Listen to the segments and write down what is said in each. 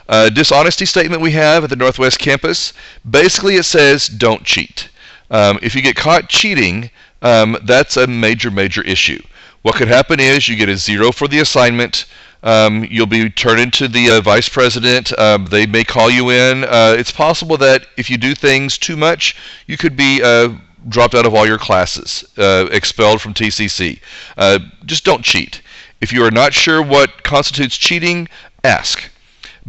Dishonesty statement we have at the Northwest campus, basically it says don't cheat. If you get caught cheating, that's a major, major issue. What could happen is you get a 0 for the assignment. You'll be turned into the vice president. They may call you in. It's possible that if you do things too much, you could be dropped out of all your classes, expelled from TCC. Just don't cheat. If you are not sure what constitutes cheating, ask.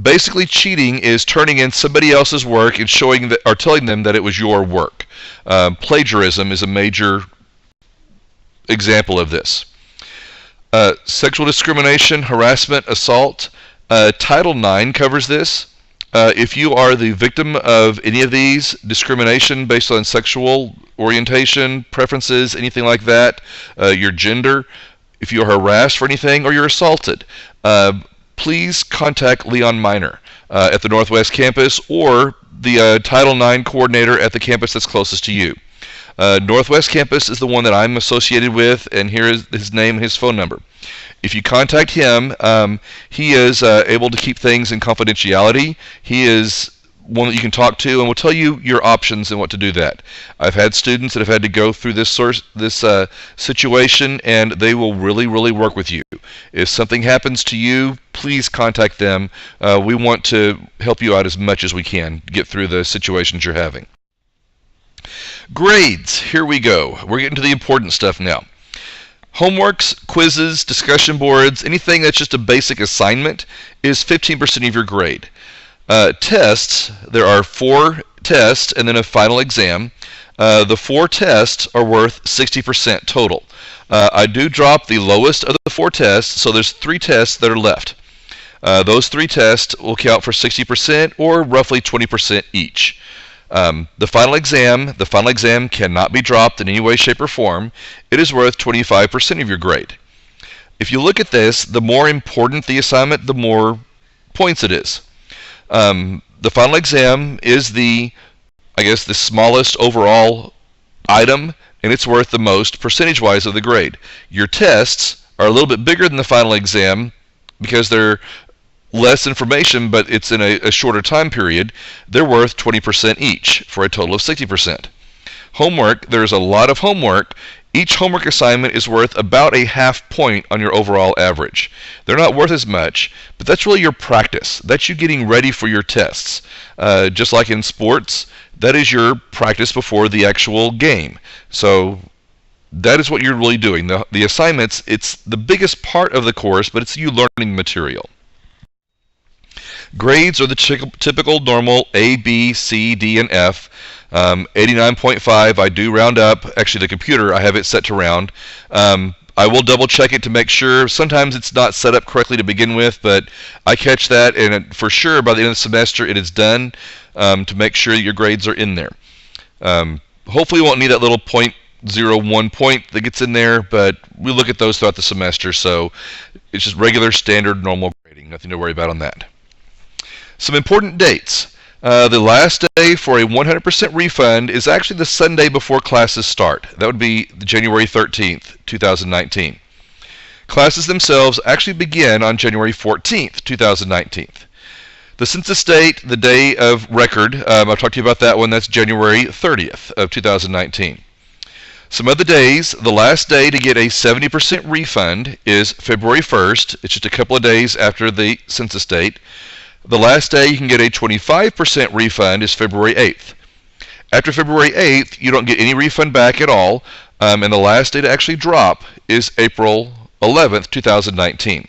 Basically, cheating is turning in somebody else's work and showing that, or telling them that it was your work. Plagiarism is a major example of this. Sexual discrimination, harassment, assault. Title IX covers this. If you are the victim of any of these, discrimination based on sexual orientation, preferences, anything like that, your gender, if you are harassed for anything or you're assaulted, please contact Leon Miner at the Northwest campus or the Title IX coordinator at the campus that's closest to you. Northwest campus is the one that I'm associated with, and here is his name and his phone number. If you contact him, he is able to keep things in confidentiality. He is one that you can talk to and will tell you your options and what to do that. I've had students that have had to go through this situation, and they will really, really work with you. If something happens to you, please contact them. We want to help you out as much as we can get through the situations you're having. Grades, here we go. We're getting to the important stuff now. Homeworks, quizzes, discussion boards, anything that's just a basic assignment is 15% of your grade. Tests, there are 4 tests and then a final exam. The 4 tests are worth 60% total. I do drop the lowest of the 4 tests, so there's 3 tests that are left. Those 3 tests will count for 60% or roughly 20% each. The final exam cannot be dropped in any way, shape, or form. It is worth 25% of your grade. If you look at this, the more important the assignment, the more points it is. The final exam is the smallest overall item, and it's worth the most percentage-wise of the grade. Your tests are a little bit bigger than the final exam because they're less information, but it's in a shorter time period. They're worth 20% each for a total of 60%. Homework, there's a lot of homework. Each homework assignment is worth about a half point on your overall average. They're not worth as much, but that's really your practice. That's you getting ready for your tests. Just like in sports, that is your practice before the actual game. So that is what you're really doing. The assignments, it's the biggest part of the course, but it's you learning material. Grades are the typical normal A, B, C, D, and F. 89.5, I do round up. Actually, the computer, I have it set to round. I will double check it to make sure. Sometimes it's not set up correctly to begin with, but I catch that, and for sure by the end of the semester it is done to make sure that your grades are in there. Hopefully we won't need that little 0.01 point that gets in there, but we look at those throughout the semester, so it's just regular, standard, normal grading. Nothing to worry about on that. Some important dates. The last day for a 100% refund is actually the Sunday before classes start. That would be January 13th, 2019. Classes themselves actually begin on January 14th, 2019. The census date, the day of record, I'll talk to you about that one. That's January 30th of 2019. Some other days, the last day to get a 70% refund is February 1st. It's just a couple of days after the census date. The last day you can get a 25% refund is February 8th. After February 8th, you don't get any refund back at all, and the last day to actually drop is April 11th, 2019.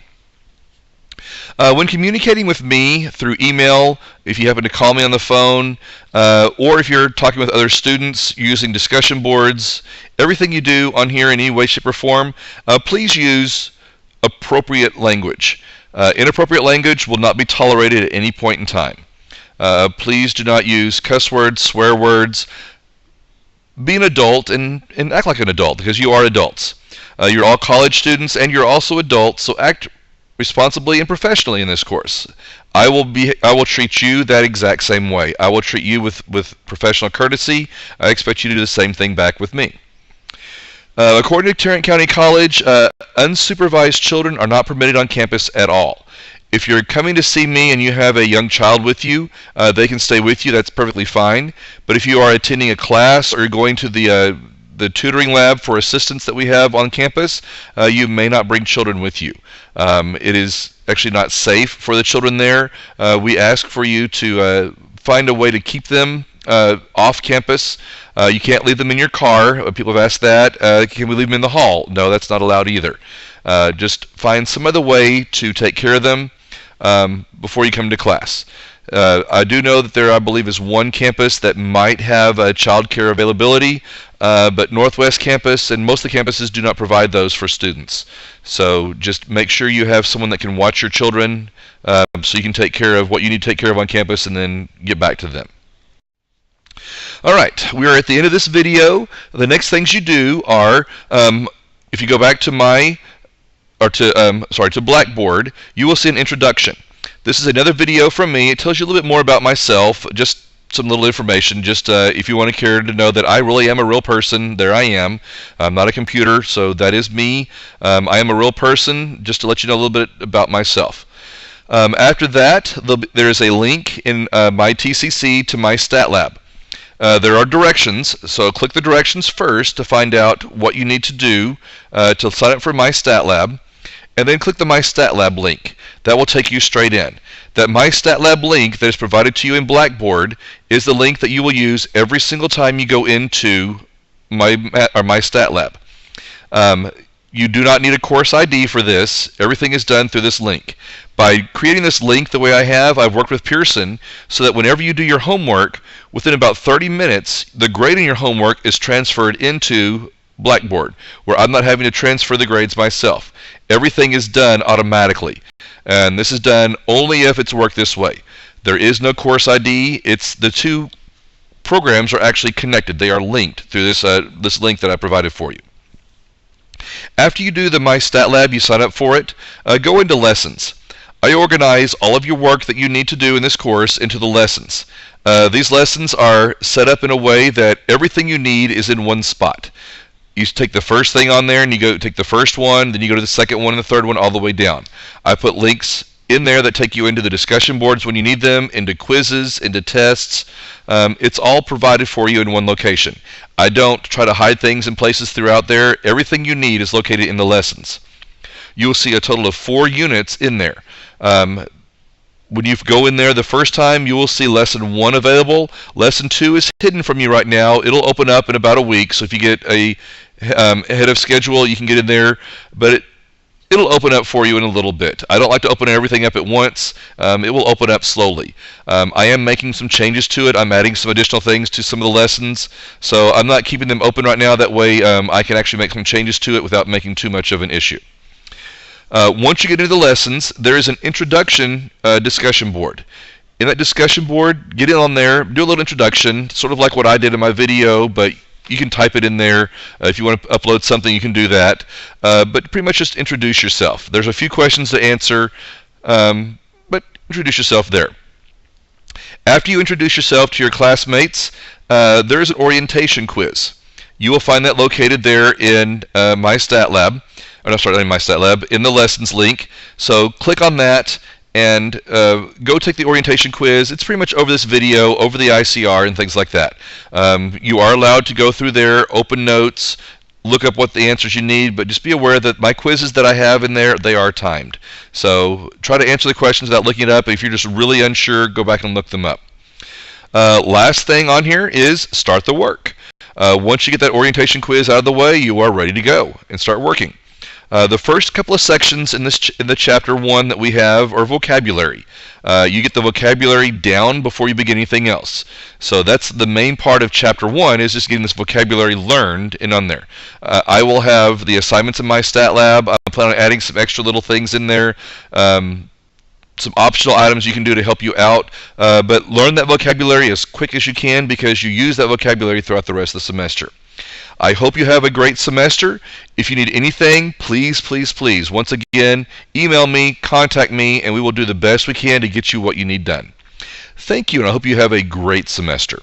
When communicating with me through email, if you happen to call me on the phone, or if you're talking with other students using discussion boards, everything you do on here in any way, shape, or form, please use appropriate language. Inappropriate language will not be tolerated at any point in time. Please do not use cuss words, swear words. Be an adult and act like an adult, because you are adults. You're all college students and you're also adults, so act responsibly and professionally in this course. I will treat you that exact same way. I will treat you with professional courtesy. I expect you to do the same thing back with me. According to Tarrant County College, unsupervised children are not permitted on campus at all. If you're coming to see me and you have a young child with you, they can stay with you. That's perfectly fine. But if you are attending a class or you're going to the tutoring lab for assistants that we have on campus, you may not bring children with you. It is actually not safe for the children there. We ask for you to find a way to keep them off campus. You can't leave them in your car. People have asked that. Can we leave them in the hall? No, that's not allowed either. Just find some other way to take care of them before you come to class. I do know that there, I believe, is one campus that might have a child care availability, but Northwest Campus and most of the campuses do not provide those for students. So just make sure you have someone that can watch your children so you can take care of what you need to take care of on campus and then get back to them. Alright, we are at the end of this video. The next things you do are, if you go back to to Blackboard, you will see an introduction. This is another video from me. It tells you a little bit more about myself, just some little information, just if you want to care to know that I really am a real person. There I am. I'm not a computer, so that is me. I am a real person, just to let you know a little bit about myself. After that, there is a link in my TCC to my Stat Lab. There are directions, so click the directions first to find out what you need to do to sign up for my Stat Lab, and then click the My Stat Lab link. That will take you straight in. That My Stat Lab link that is provided to you in Blackboard is the link that you will use every single time you go into my Stat Lab. You do not need a course ID for this. Everything is done through this link. By creating this link the way I have, I've worked with Pearson so that whenever you do your homework, within about 30 minutes, the grade in your homework is transferred into Blackboard, where I'm not having to transfer the grades myself. Everything is done automatically. And this is done only if it's worked this way. There is no course ID. It's the two programs are actually connected. They are linked through this link that I provided for you. After you do the My Stat Lab, you sign up for it, go into Lessons. I organize all of your work that you need to do in this course into the lessons. These lessons are set up in a way that everything you need is in one spot. You take the first thing on there and you go take the first one, then you go to the second one and the third one all the way down. I put links in there that take you into the discussion boards when you need them, into quizzes, into tests. It's all provided for you in one location. I don't try to hide things in places throughout there. Everything you need is located in the lessons. You will see a total of 4 units in there. When you go in there the first time, you will see Lesson 1 available. Lesson 2 is hidden from you right now. It'll open up in about a week, so if you get ahead of schedule, you can get in there, but it'll open up for you in a little bit. I don't like to open everything up at once. It will open up slowly. I am making some changes to it. I'm adding some additional things to some of the lessons, so I'm not keeping them open right now. That way I can actually make some changes to it without making too much of an issue. Once you get into the lessons, there is an introduction discussion board. In that discussion board, get in on there, do a little introduction, sort of like what I did in my video, but you can type it in there. If you want to upload something, you can do that. But pretty much just introduce yourself. There's a few questions to answer, but introduce yourself there. After you introduce yourself to your classmates, there is an orientation quiz. You will find that located there in My Stat Lab. Or no, sorry, not in My Stat Lab, in the lessons link. So click on that and go take the orientation quiz. It's pretty much over this video, over the ICR and things like that. You are allowed to go through there, open notes, look up what the answers you need, but just be aware that my quizzes that I have in there, they are timed. So try to answer the questions without looking it up. If you're just really unsure, go back and look them up. Last thing on here is start the work. Once you get that orientation quiz out of the way, you are ready to go and start working. The first couple of sections in the chapter 1 that we have are vocabulary. You get the vocabulary down before you begin anything else. So that's the main part of chapter 1, is just getting this vocabulary learned and on there. I will have the assignments in my Stat Lab. I'm planning on adding some extra little things in there. Some optional items you can do to help you out. But learn that vocabulary as quick as you can, because you use that vocabulary throughout the rest of the semester. I hope you have a great semester. If you need anything, please, please, please, once again, email me, contact me, and we will do the best we can to get you what you need done. Thank you, and I hope you have a great semester.